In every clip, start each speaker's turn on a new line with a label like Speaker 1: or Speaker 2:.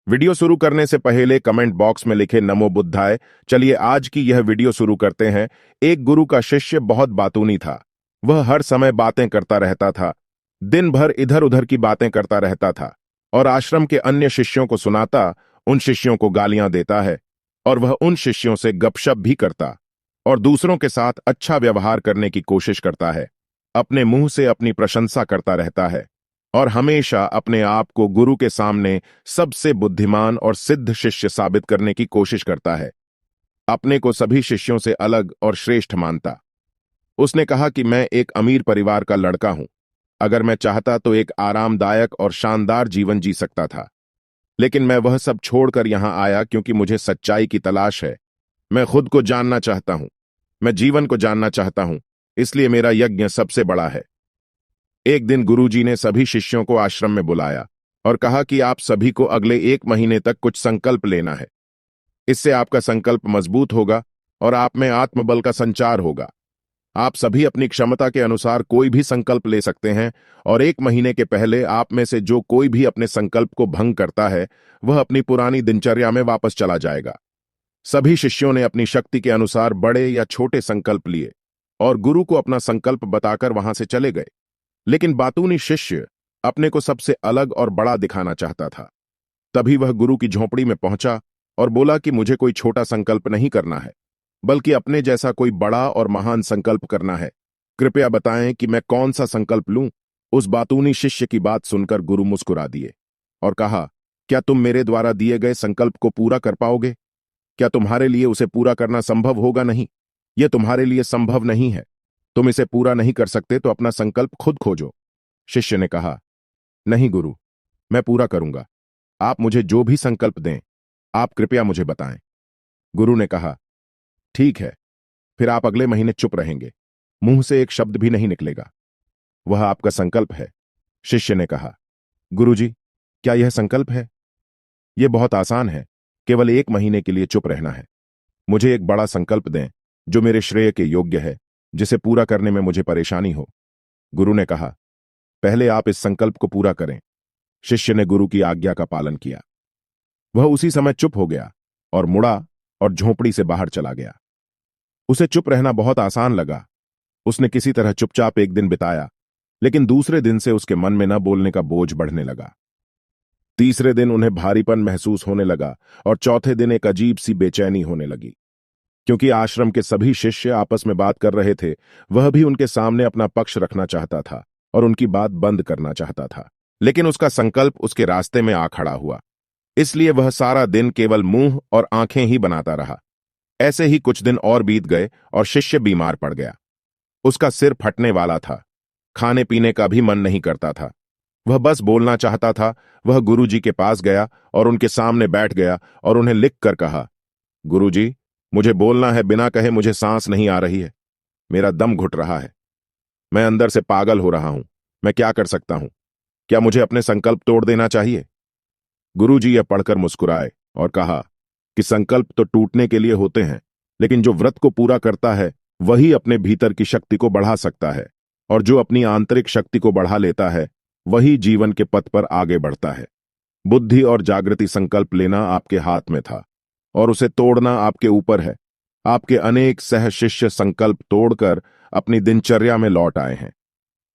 Speaker 1: Video शुरू करने से पहले कमेंट बॉक्स में लिखे नमो बुद्धाय। चलिए आज की यह वीडियो शुरू करते हैं। एक गुरु का शिष्य बहुत बातूनी था। वह हर समय बातें करता रहता था, दिन भर इधर उधर की बातें करता रहता था और आश्रम के अन्य शिष्यों को सुनाता, उन शिष्यों को गालियां देता है और वह उन शिष्यों से गपशप भी करता और दूसरों के साथ अच्छा व्यवहार करने की कोशिश करता है। अपने मुंह से अपनी प्रशंसा करता रहता है और हमेशा अपने आप को गुरु के सामने सबसे बुद्धिमान और सिद्ध शिष्य साबित करने की कोशिश करता है। अपने को सभी शिष्यों से अलग और श्रेष्ठ मानता। उसने कहा कि मैं एक अमीर परिवार का लड़का हूं। अगर मैं चाहता तो एक आरामदायक और शानदार जीवन जी सकता था, लेकिन मैं वह सब छोड़कर यहां आया क्योंकि मुझे सच्चाई की तलाश है। मैं खुद को जानना चाहता हूं, मैं जीवन को जानना चाहता हूं, इसलिए मेरा यज्ञ सबसे बड़ा है। एक दिन गुरुजी ने सभी शिष्यों को आश्रम में बुलाया और कहा कि आप सभी को अगले 1 महीने तक कुछ संकल्प लेना है। इससे आपका संकल्प मजबूत होगा और आप में आत्मबल का संचार होगा। आप सभी अपनी क्षमता के अनुसार कोई भी संकल्प ले सकते हैं और 1 महीने के पहले आप में से जो कोई भी अपने संकल्प को भंग करता है, वह अपनी पुरानी दिनचर्या में वापस चला जाएगा। सभी शिष्यों ने अपनी शक्ति के अनुसार बड़े या छोटे संकल्प लिए और गुरु को अपना संकल्प बताकर वहां से चले गए। लेकिन बातूनी शिष्य अपने को सबसे अलग और बड़ा दिखाना चाहता था। तभी वह गुरु की झोंपड़ी में पहुंचा और बोला कि मुझे कोई छोटा संकल्प नहीं करना है, बल्कि अपने जैसा कोई बड़ा और महान संकल्प करना है। कृपया बताएं कि मैं कौन सा संकल्प लूं। उस बातूनी शिष्य की बात सुनकर गुरु मुस्कुरा दिए और कहा, क्या तुम मेरे द्वारा दिए गए संकल्प को पूरा कर पाओगे? क्या तुम्हारे लिए उसे पूरा करना संभव होगा? नहीं, यह तुम्हारे लिए संभव नहीं है। तुम इसे पूरा नहीं कर सकते तो अपना संकल्प खुद खोजो। शिष्य ने कहा, नहीं गुरु, मैं पूरा करूंगा। आप मुझे जो भी संकल्प दें, आप कृपया मुझे बताएं। गुरु ने कहा, ठीक है, फिर आप अगले महीने चुप रहेंगे, मुंह से एक शब्द भी नहीं निकलेगा। वह आपका संकल्प है। शिष्य ने कहा, गुरुजी, क्या यह संकल्प है? यह बहुत आसान है, केवल 1 महीने के लिए चुप रहना है। मुझे एक बड़ा संकल्प दें जो मेरे श्रेय के योग्य है, जिसे पूरा करने में मुझे परेशानी हो। गुरु ने कहा, पहले आप इस संकल्प को पूरा करें। शिष्य ने गुरु की आज्ञा का पालन किया। वह उसी समय चुप हो गया और मुड़ा और झोंपड़ी से बाहर चला गया। उसे चुप रहना बहुत आसान लगा। उसने किसी तरह चुपचाप एक दिन बिताया, लेकिन दूसरे दिन से उसके मन में न बोलने का बोझ बढ़ने लगा। तीसरे दिन उन्हें भारीपन महसूस होने लगा और चौथे दिन एक अजीब सी बेचैनी होने लगी। क्योंकि आश्रम के सभी शिष्य आपस में बात कर रहे थे, वह भी उनके सामने अपना पक्ष रखना चाहता था और उनकी बात बंद करना चाहता था। लेकिन उसका संकल्प उसके रास्ते में आ खड़ा हुआ, इसलिए वह सारा दिन केवल मुंह और आंखें ही बनाता रहा। ऐसे ही कुछ दिन और बीत गए और शिष्य बीमार पड़ गया। उसका सिर फटने वाला था, खाने पीने का भी मन नहीं करता था। वह बस बोलना चाहता था। वह गुरुजी के पास गया और उनके सामने बैठ गया और उन्हें लिख कर कहा, गुरुजी, मुझे बोलना है, बिना कहे मुझे सांस नहीं आ रही है। मेरा दम घुट रहा है। मैं अंदर से पागल हो रहा हूं। मैं क्या कर सकता हूं? क्या मुझे अपने संकल्प तोड़ देना चाहिए? गुरुजी यह पढ़कर मुस्कुराए और कहा कि संकल्प तो टूटने के लिए होते हैं, लेकिन जो व्रत को पूरा करता है वही अपने भीतर की शक्ति को बढ़ा सकता है, और जो अपनी आंतरिक शक्ति को बढ़ा लेता है वही जीवन के पथ पर आगे बढ़ता है। बुद्धि और जागृति संकल्प लेना आपके हाथ में था और उसे तोड़ना आपके ऊपर है। आपके अनेक सह शिष्य संकल्प तोड़कर अपनी दिनचर्या में लौट आए हैं।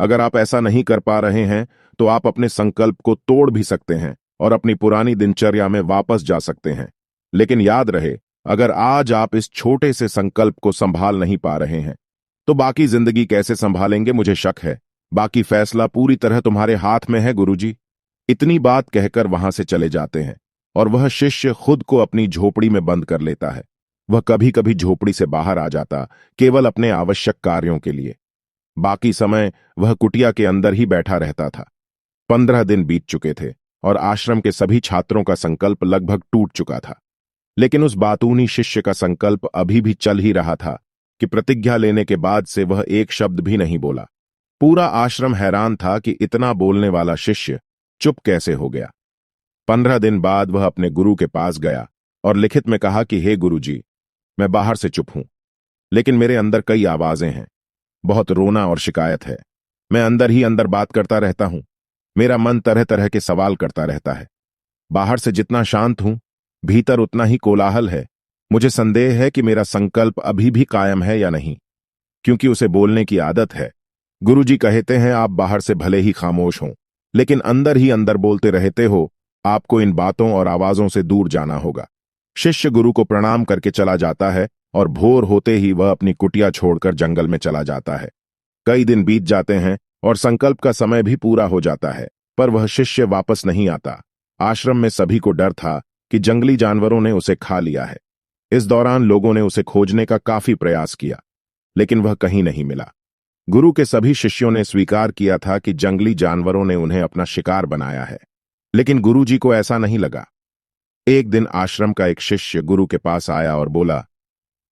Speaker 1: अगर आप ऐसा नहीं कर पा रहे हैं तो आप अपने संकल्प को तोड़ भी सकते हैं और अपनी पुरानी दिनचर्या में वापस जा सकते हैं। लेकिन याद रहे, अगर आज आप इस छोटे से संकल्प को संभाल नहीं पा रहे हैं तो बाकी जिंदगी कैसे संभालेंगे? मुझे शक है। बाकी फैसला पूरी तरह तुम्हारे हाथ में है गुरुजी। इतनी बात कहकर वहां से चले जाते हैं और वह शिष्य खुद को अपनी झोपड़ी में बंद कर लेता है। वह कभी कभी झोपड़ी से बाहर आ जाता, केवल अपने आवश्यक कार्यों के लिए। बाकी समय वह कुटिया के अंदर ही बैठा रहता था। 15 दिन बीत चुके थे और आश्रम के सभी छात्रों का संकल्प लगभग टूट चुका था। लेकिन उस बातूनी शिष्य का संकल्प अभी भी चल ही रहा था कि प्रतिज्ञा लेने के बाद से वह एक शब्द भी नहीं बोला। पूरा आश्रम हैरान था कि इतना बोलने वाला शिष्य चुप कैसे हो गया। 15 दिन बाद वह अपने गुरु के पास गया और लिखित में कहा कि हे गुरुजी, मैं बाहर से चुप हूं, लेकिन मेरे अंदर कई आवाजें हैं। बहुत रोना और शिकायत है। मैं अंदर ही अंदर बात करता रहता हूं। मेरा मन तरह तरह के सवाल करता रहता है। बाहर से जितना शांत हूं, भीतर उतना ही कोलाहल है। मुझे संदेह है कि मेरा संकल्प अभी भी कायम है या नहीं, क्योंकि उसे बोलने की आदत है। गुरुजी कहते हैं आप बाहर से भले ही खामोश हों, लेकिन अंदर ही अंदर बोलते रहते हो। आपको इन बातों और आवाजों से दूर जाना होगा। शिष्य गुरु को प्रणाम करके चला जाता है और भोर होते ही वह अपनी कुटिया छोड़कर जंगल में चला जाता है। कई दिन बीत जाते हैं और संकल्प का समय भी पूरा हो जाता है, पर वह शिष्य वापस नहीं आता। आश्रम में सभी को डर था कि जंगली जानवरों ने उसे खा लिया है। इस दौरान लोगों ने उसे खोजने का काफी प्रयास किया, लेकिन वह कहीं नहीं मिला। गुरु के सभी शिष्यों ने स्वीकार किया था कि जंगली जानवरों ने उन्हें अपना शिकार बनाया है, लेकिन गुरुजी को ऐसा नहीं लगा। एक दिन आश्रम का एक शिष्य गुरु के पास आया और बोला,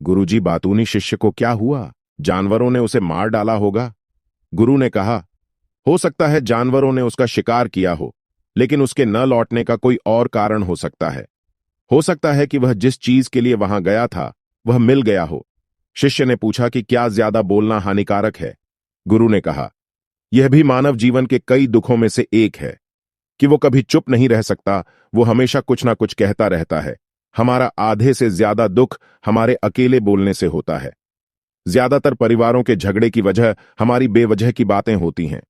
Speaker 1: गुरुजी, बातूनी शिष्य को क्या हुआ? जानवरों ने उसे मार डाला होगा। गुरु ने कहा, हो सकता है जानवरों ने उसका शिकार किया हो, लेकिन उसके न लौटने का कोई और कारण हो सकता है। हो सकता है कि वह जिस चीज के लिए वहां गया था वह मिल गया हो। शिष्य ने पूछा कि क्या ज्यादा बोलना हानिकारक है? गुरु ने कहा, यह भी मानव जीवन के कई दुखों में से एक है कि वो कभी चुप नहीं रह सकता, वो हमेशा कुछ ना कुछ कहता रहता है। हमारा आधे से ज्यादा दुख हमारे अकेले बोलने से होता है। ज्यादातर परिवारों के झगड़े की वजह हमारी बेवजह की बातें होती हैं।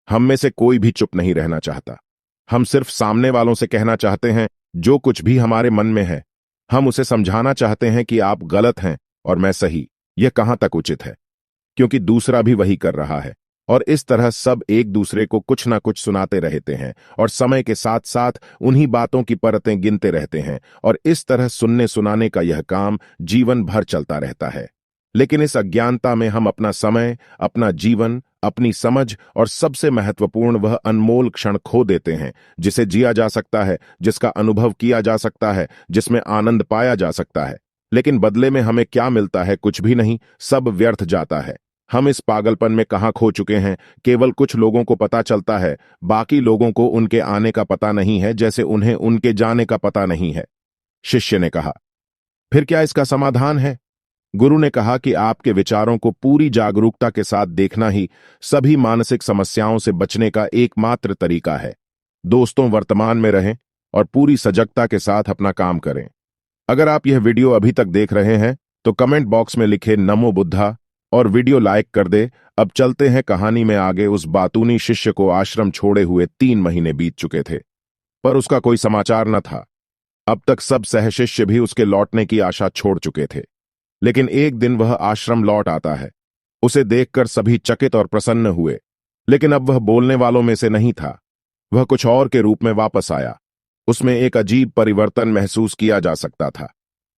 Speaker 1: हम में से कोई भी चुप नहीं रहना चाहता। हम सिर्फ सामने वालों से कहना चाहते हैं जो कुछ भी हमारे मन में है। हम उसे समझाना चाहते हैं कि आप गलत हैं और मैं सही। यह कहां तक उचित है, क्योंकि दूसरा भी वही कर रहा है। और इस तरह सब एक दूसरे को कुछ ना कुछ सुनाते रहते हैं और समय के साथ साथ उन्हीं बातों की परतें गिनते रहते हैं, और इस तरह सुनने सुनाने का यह काम जीवन भर चलता रहता है। लेकिन इस अज्ञानता में हम अपना समय, अपना जीवन, अपनी समझ और सबसे महत्वपूर्ण वह अनमोल क्षण खो देते हैं जिसे जिया जा सकता है, जिसका अनुभव किया जा सकता है, जिसमें आनंद पाया जा सकता है। लेकिन बदले में हमें क्या मिलता है? कुछ भी नहीं। सब व्यर्थ जाता है। हम इस पागलपन में कहां खो चुके हैं? केवल कुछ लोगों को पता चलता है, बाकी लोगों को उनके आने का पता नहीं है, जैसे उन्हें उनके जाने का पता नहीं है। शिष्य ने कहा, फिर क्या इसका समाधान है? गुरु ने कहा कि आपके विचारों को पूरी जागरूकता के साथ देखना ही सभी मानसिक समस्याओं से बचने का एकमात्र तरीका है। दोस्तों, वर्तमान में रहें और पूरी सजगता के साथ अपना काम करें। अगर आप यह वीडियो अभी तक देख रहे हैं तो कमेंट बॉक्स में लिखे नमो बुद्धा और वीडियो लाइक कर दे। अब चलते हैं कहानी में आगे। उस बातूनी शिष्य को आश्रम छोड़े हुए 3 महीने बीत चुके थे, पर उसका कोई समाचार न था। अब तक सब सहशिष्य भी उसके लौटने की आशा छोड़ चुके थे, लेकिन एक दिन वह आश्रम लौट आता है। उसे देखकर सभी चकित और प्रसन्न हुए, लेकिन अब वह बोलने वालों में से नहीं था। वह कुछ और के रूप में वापस आया। उसमें एक अजीब परिवर्तन महसूस किया जा सकता था।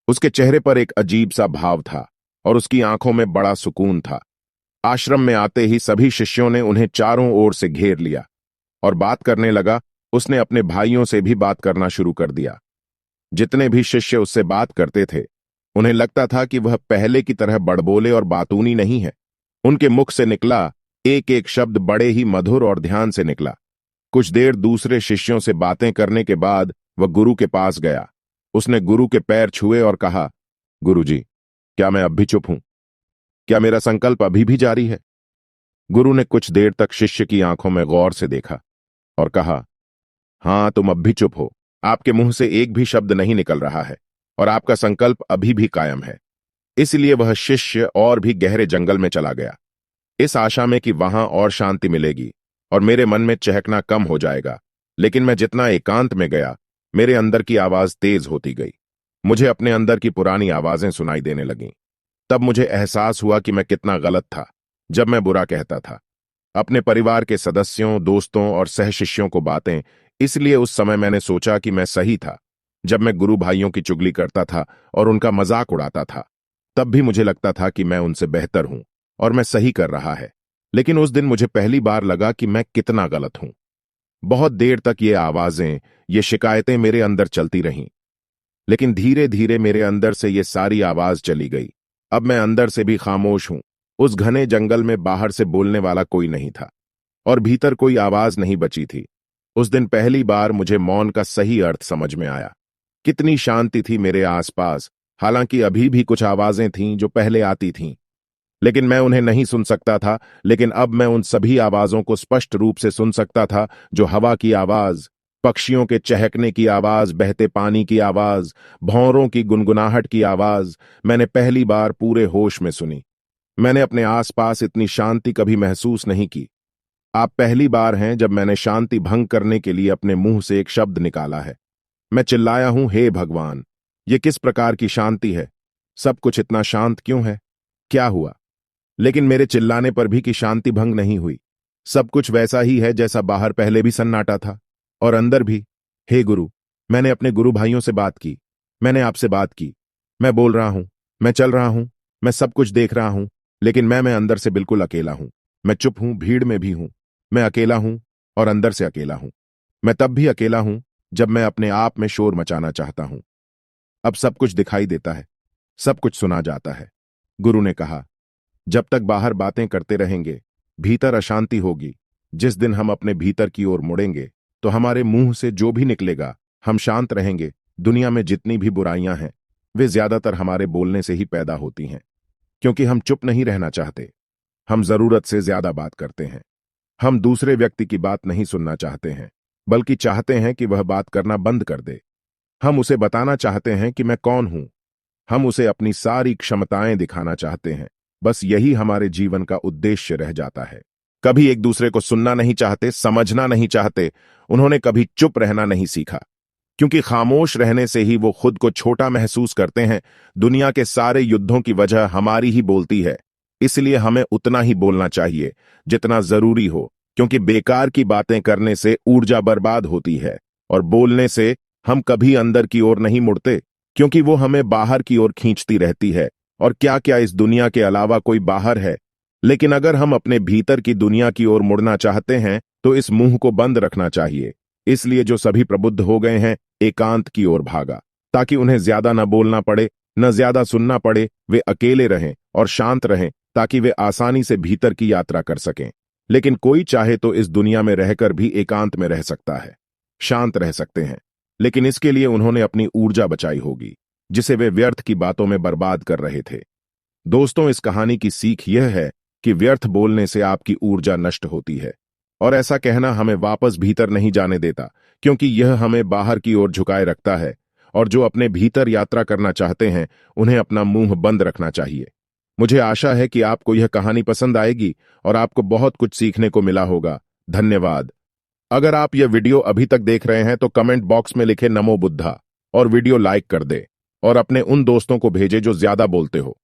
Speaker 1: उसके चेहरे पर एक अजीब सा भाव था और उसकी आंखों में बड़ा सुकून था। आश्रम में आते ही सभी शिष्यों ने उन्हें चारों ओर से घेर लिया और बात करने लगा। उसने अपने भाइयों से भी बात करना शुरू कर दिया। जितने भी शिष्य उससे बात करते थे, उन्हें लगता था कि वह पहले की तरह बड़बोले और बातूनी नहीं है। उनके मुख से निकला एक एक शब्द बड़े ही मधुर और ध्यान से निकला। कुछ देर दूसरे शिष्यों से बातें करने के बाद वह गुरु के पास गया। उसने गुरु के पैर छुए और कहा, गुरुजी, क्या मैं अब भी चुप हूं? क्या मेरा संकल्प अभी भी जारी है? गुरु ने कुछ देर तक शिष्य की आंखों में गौर से देखा और कहा, हां, तुम अब भी चुप हो। आपके मुंह से एक भी शब्द नहीं निकल रहा है और आपका संकल्प अभी भी कायम है। इसलिए वह शिष्य और भी गहरे जंगल में चला गया, इस आशा में कि वहां और शांति मिलेगी और मेरे मन में चहकना कम हो जाएगा। लेकिन मैं जितना एकांत में गया, मेरे अंदर की आवाज तेज होती गई। मुझे अपने अंदर की पुरानी आवाजें सुनाई देने लगीं। तब मुझे एहसास हुआ कि मैं कितना गलत था जब मैं बुरा कहता था अपने परिवार के सदस्यों, दोस्तों और सहशिष्यों को बातें। इसलिए उस समय मैंने सोचा कि मैं सही था। जब मैं गुरु भाइयों की चुगली करता था और उनका मजाक उड़ाता था, तब भी मुझे लगता था कि मैं उनसे बेहतर हूं और मैं सही कर रहा है। लेकिन उस दिन मुझे पहली बार लगा कि मैं कितना गलत हूं। बहुत देर तक ये आवाजें, ये शिकायतें मेरे अंदर चलती रहीं, लेकिन धीरे धीरे मेरे अंदर से ये सारी आवाज चली गई। अब मैं अंदर से भी खामोश हूं। उस घने जंगल में बाहर से बोलने वाला कोई नहीं था और भीतर कोई आवाज नहीं बची थी। उस दिन पहली बार मुझे मौन का सही अर्थ समझ में आया। कितनी शांति थी मेरे आसपास। हालांकि अभी भी कुछ आवाजें थीं जो पहले आती थीं, लेकिन मैं उन्हें नहीं सुन सकता था। लेकिन अब मैं उन सभी आवाजों को स्पष्ट रूप से सुन सकता था, जो हवा की आवाज, पक्षियों के चहकने की आवाज, बहते पानी की आवाज, भौरों की गुनगुनाहट की आवाज मैंने पहली बार पूरे होश में सुनी। मैंने अपने आसपास इतनी शांति कभी महसूस नहीं की। आप पहली बार हैं जब मैंने शांति भंग करने के लिए अपने मुंह से एक शब्द निकाला है। मैं चिल्लाया हूं, हे भगवान, ये किस प्रकार की शांति है? सब कुछ इतना शांत क्यों है? क्या हुआ? लेकिन मेरे चिल्लाने पर भी कि शांति भंग नहीं हुई। सब कुछ वैसा ही है जैसा बाहर पहले भी सन्नाटा था और अंदर भी। हे गुरु, मैंने अपने गुरु भाइयों से बात की, मैंने आपसे बात की। मैं बोल रहा हूं, मैं चल रहा हूं, मैं सब कुछ देख रहा हूं, लेकिन मैं अंदर से बिल्कुल अकेला हूं। मैं चुप हूं, भीड़ में भी हूं। मैं अकेला हूं और अंदर से अकेला हूं। मैं तब भी अकेला हूं जब मैं अपने आप में शोर मचाना चाहता हूं। अब सब कुछ दिखाई देता है, सब कुछ सुना जाता है। गुरु ने कहा, जब तक बाहर बातें करते रहेंगे, भीतर अशांति होगी। जिस दिन हम अपने भीतर की ओर मुड़ेंगे, तो हमारे मुंह से जो भी निकलेगा, हम शांत रहेंगे। दुनिया में जितनी भी बुराइयां हैं, वे ज्यादातर हमारे बोलने से ही पैदा होती हैं, क्योंकि हम चुप नहीं रहना चाहते। हम जरूरत से ज्यादा बात करते हैं। हम दूसरे व्यक्ति की बात नहीं सुनना चाहते हैं, बल्कि चाहते हैं कि वह बात करना बंद कर दे। हम उसे बताना चाहते हैं कि मैं कौन हूं। हम उसे अपनी सारी क्षमताएं दिखाना चाहते हैं। बस यही हमारे जीवन का उद्देश्य रह जाता है। कभी एक दूसरे को सुनना नहीं चाहते, समझना नहीं चाहते। उन्होंने कभी चुप रहना नहीं सीखा, क्योंकि खामोश रहने से ही वो खुद को छोटा महसूस करते हैं। दुनिया के सारे युद्धों की वजह हमारी ही बोलती है। इसलिए हमें उतना ही बोलना चाहिए जितना जरूरी हो, क्योंकि बेकार की बातें करने से ऊर्जा बर्बाद होती है, और बोलने से हम कभी अंदर की ओर नहीं मुड़ते, क्योंकि वो हमें बाहर की ओर खींचती रहती है। और क्या क्या इस दुनिया के अलावा कोई बाहर है? लेकिन अगर हम अपने भीतर की दुनिया की ओर मुड़ना चाहते हैं, तो इस मुंह को बंद रखना चाहिए। इसलिए जो सभी प्रबुद्ध हो गए हैं, एकांत की ओर भागा, ताकि उन्हें ज्यादा न बोलना पड़े, न ज्यादा सुनना पड़े। वे अकेले रहें और शांत रहें, ताकि वे आसानी से भीतर की यात्रा कर सकें। लेकिन कोई चाहे तो इस दुनिया में रहकर भी एकांत में रह सकता है, शांत रह सकते हैं, लेकिन इसके लिए उन्होंने अपनी ऊर्जा बचाई होगी, जिसे वे व्यर्थ की बातों में बर्बाद कर रहे थे। दोस्तों, इस कहानी की सीख यह है कि व्यर्थ बोलने से आपकी ऊर्जा नष्ट होती है, और ऐसा कहना हमें वापस भीतर नहीं जाने देता, क्योंकि यह हमें बाहर की ओर झुकाए रखता है। और जो अपने भीतर यात्रा करना चाहते हैं, उन्हें अपना मुंह बंद रखना चाहिए। मुझे आशा है कि आपको यह कहानी पसंद आएगी और आपको बहुत कुछ सीखने को मिला होगा। धन्यवाद। अगर आप यह वीडियो अभी तक देख रहे हैं तो कमेंट बॉक्स में लिखे नमो बुद्धा और वीडियो लाइक कर दे, और अपने उन दोस्तों को भेजे जो ज्यादा बोलते हो।